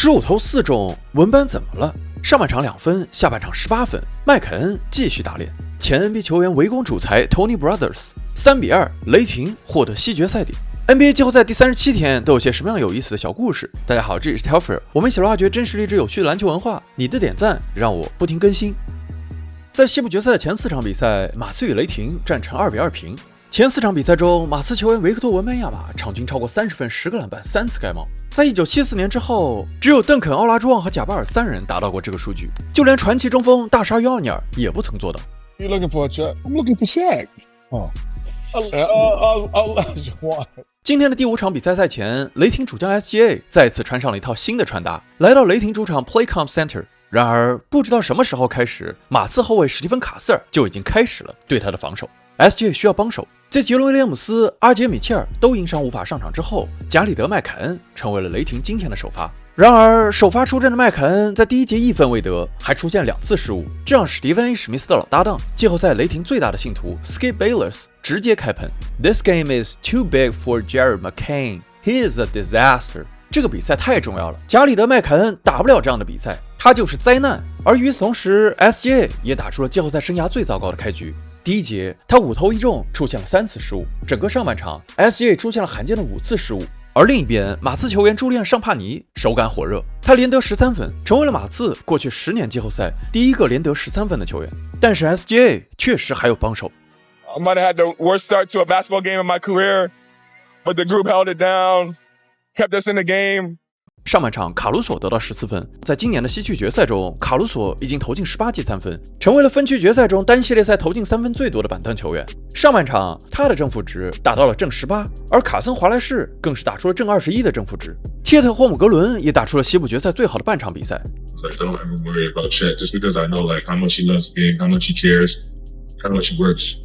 15投4中，文班怎么了？上半场2分，下半场18分，麦凯恩继续打脸。前 NBA 球员围攻主裁 Tony Brothers，3-2，雷霆获得西决赛点。NBA 季后赛第37天都有些什么样有意思的小故事？大家好，这里是 Telfer， 我们一起来挖掘真实励志有趣的篮球文化。你的点赞让我不停更新。在西部决赛的前4场比赛，马刺与雷霆战成2-2平。前4场比赛中，马刺球员维克多·文班亚马场均超过30分、10个篮板、3次盖帽。在1974年之后，只有邓肯·奥拉朱旺和贾巴尔3人达到过这个数据，就连传奇中锋大鲨鱼奥尼尔也不曾做到。You looking for a check? I'm looking for Shaq. Oh. 今天的第5场比赛赛前，雷霆主将 SGA 再次穿上了一套新的穿搭，来到雷霆主场 Playcom Center。然而，不知道什么时候开始，马刺后卫史蒂芬·卡斯尔就已经开始了对他的防守。SGA 需要帮手，在杰伦·威廉姆斯、阿杰·米切尔都因伤无法上场之后，加里德·麦凯恩成为了雷霆今天的首发。然而，首发出阵的麦凯恩在第1节1分未得，还出现2次失误，这让史蒂芬 ·A· 史密斯的老搭档、季后赛雷霆最大的信徒 Skip Bayless 直接开喷 ：“This game is too big for Jared McCain. He is a disaster.” 这个比赛太重要了，加里德·麦凯恩打不了这样的比赛，他就是灾难。而与此同时 ，SGA 也打出了季后赛生涯最糟糕的开局。第1节，他5投1中，出现了3次失误。整个上半场 ，SGA 出现了罕见的5次失误。而另一边，马刺球员朱利安·尚帕尼手感火热，他连得13分，成为了马刺过去10年季后赛第1个连得13分的球员。但是 SGA 确实还有帮手。I might have had the worst start to a basketball game in my career, but the group held it down, kept us in the game. 上半场，卡鲁索得到14分。在今年的西区决赛中，卡鲁索已经投进18记3分，成为了分区决赛中单系列赛投进3分最多的板凳球员。上半场，他的正负值达到了正18，而卡森·华莱士更是打出了正21的正负值。切特·霍姆格伦也打出了西部决赛最好的半场比赛。Don't ever worry about Chet, just because I know how much he loves the game, how much he cares, how much he works.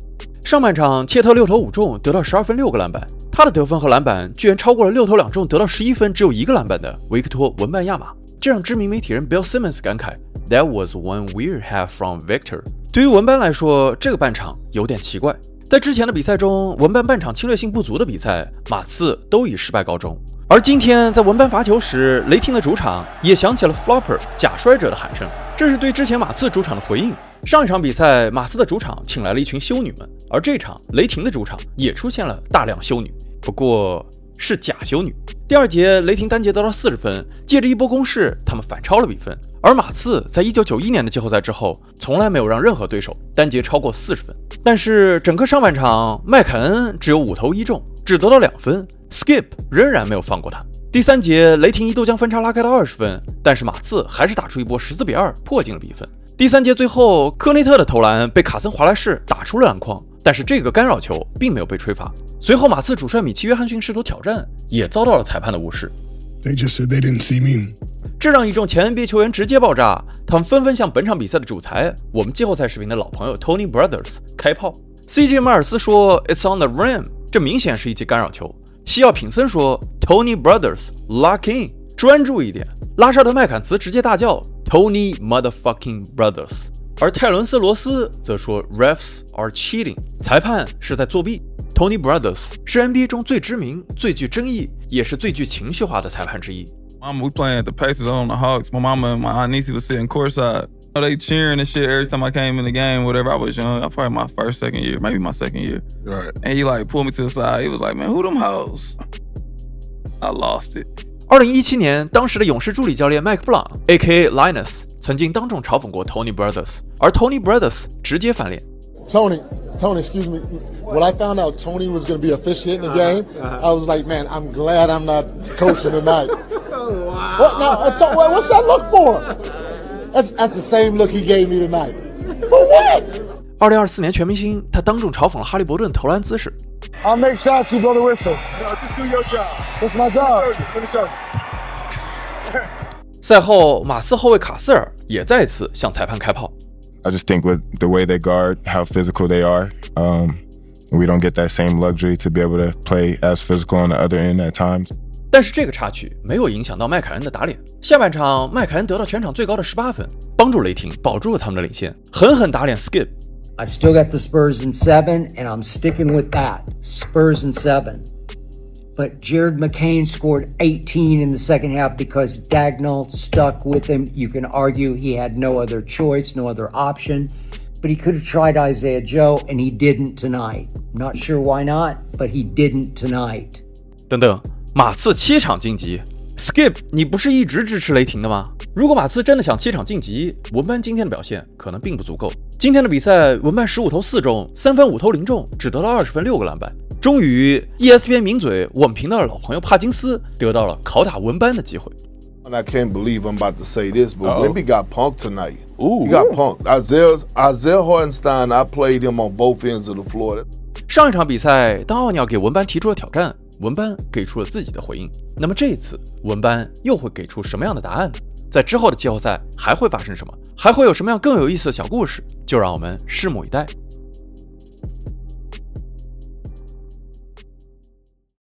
上半场，切特6投5中，得到12分6个篮板。他的得分和篮板居然超过了6投2中得到11分只有1个篮板的维克托·文班亚马，这让知名媒体人 Bill Simmons 感慨 ：“That was one weird half from Victor。”对于文班来说，这个半场有点奇怪。在之前的比赛中，文班半场侵略性不足的比赛，马刺都以失败告终。而今天在文班罚球时，雷霆的主场也响起了 flopper 假摔者的喊声，这是对之前马刺主场的回应。上一场比赛，马刺的主场请来了一群修女们，而这场雷霆的主场也出现了大量修女，不过是假修女。第2节，雷霆单节得到40分，借着一波攻势，他们反超了比分。而马刺在1991年的季后赛之后，从来没有让任何对手单节超过40分。但是整个上半场，麦凯恩只有5投1中，只得到2分 ，Skip 仍然没有放过他。第3节，雷霆一度将分差拉开到20分，但是马刺还是打出一波14-2，破进了比分。第3节最后，科内特的投篮被卡森·华莱士打出了篮筐，但是这个干扰球并没有被吹罚。随后，马刺主帅米奇·约翰逊试图挑战，也遭到了裁判的无视。They just said they didn't see me. 这让一众前 NBA 球员直接爆炸，他们纷纷向本场比赛的主裁，我们季后赛视频的老朋友 Tony Brothers 开炮。CJ 马尔斯说 "It's on the rim"， 这明显是一记干扰球。西奥品森说 "Tony Brothers lock in"， 专注一点。拉沙德麦坎茨直接大叫 "Tony motherfucking Brothers"， 而泰伦斯罗斯则说 "Refs are cheating"， 裁判是在作弊。Tony Brothers 是 NBA 中最知名、最具争议，也是最具情绪化的裁判之一。Mama, we playing at the Pacers on the Hawks. My mama and my aunt Niecy was sitting courtside. They cheering and shit every time I came in the game, whatever. I was young. I was probably my first, second year, maybe my second year. Right. And he pulled me to the side. He was like, "Man, who them hoes?" I lost it. 2017年，当时的勇士助理教练麦克布朗 （A.K.A. Linus） 曾经当众嘲讽过 Tony Brothers， 而 Tony Brothers 直接翻脸。Tony, excuse me. When I found out Tony was going to be a fish hit in the game, I was like, man, I'm glad I'm not coaching tonight. Wow. What's that look for? That's the same look he gave me tonight. For what? 2024年全明星，他当众嘲讽了哈利伯顿投篮姿势。I'll make shots, you blow the whistle. No, just do your job. What's my job? Let me show you. 赛后，马刺后卫卡斯尔也再次向裁判开炮。I just think with the way they guard, how physical they are, we don't get that same luxury to be able to play as physical on the other end at times. 但是这个插曲没有影响到麦凯恩的打脸。下半场，麦凯恩得到全场最高的18分，帮助雷霆保住了他们的领先，狠狠打脸 Skip。I've still got the Spurs in 7, and I'm sticking with that. Spurs in 7. but Jared McCain scored 18 in the second half because Dagnall stuck with him. You can argue he had no other choice, no other option, but he could have tried Isaiah Joe, and he didn't tonight. Not sure why not, but he didn't tonight. 等等，马刺7场晋级 ，Skip， 你不是一直支持雷霆的吗？如果马刺真的想7场晋级，文班今天的表现可能并不足够。今天的比赛，文班15投4中，3分5投0中，只得了20分6个篮板。终于 ，ESPN 名嘴我们频道的老朋友帕金斯得到了拷打文班的机会。And I can't believe I'm about to say this, but Wemby got punked tonight. Ooh. He got punked. Isaiah Hartenstein, I played him on both ends of the floor. 上一场比赛，当奥尼尔给文班提出了挑战，文班给出了自己的回应。那么这一次，文班又会给出什么样的答案呢？在之后的季后赛还会发生什么？还会有什么样更有意思的小故事？就让我们拭目以待。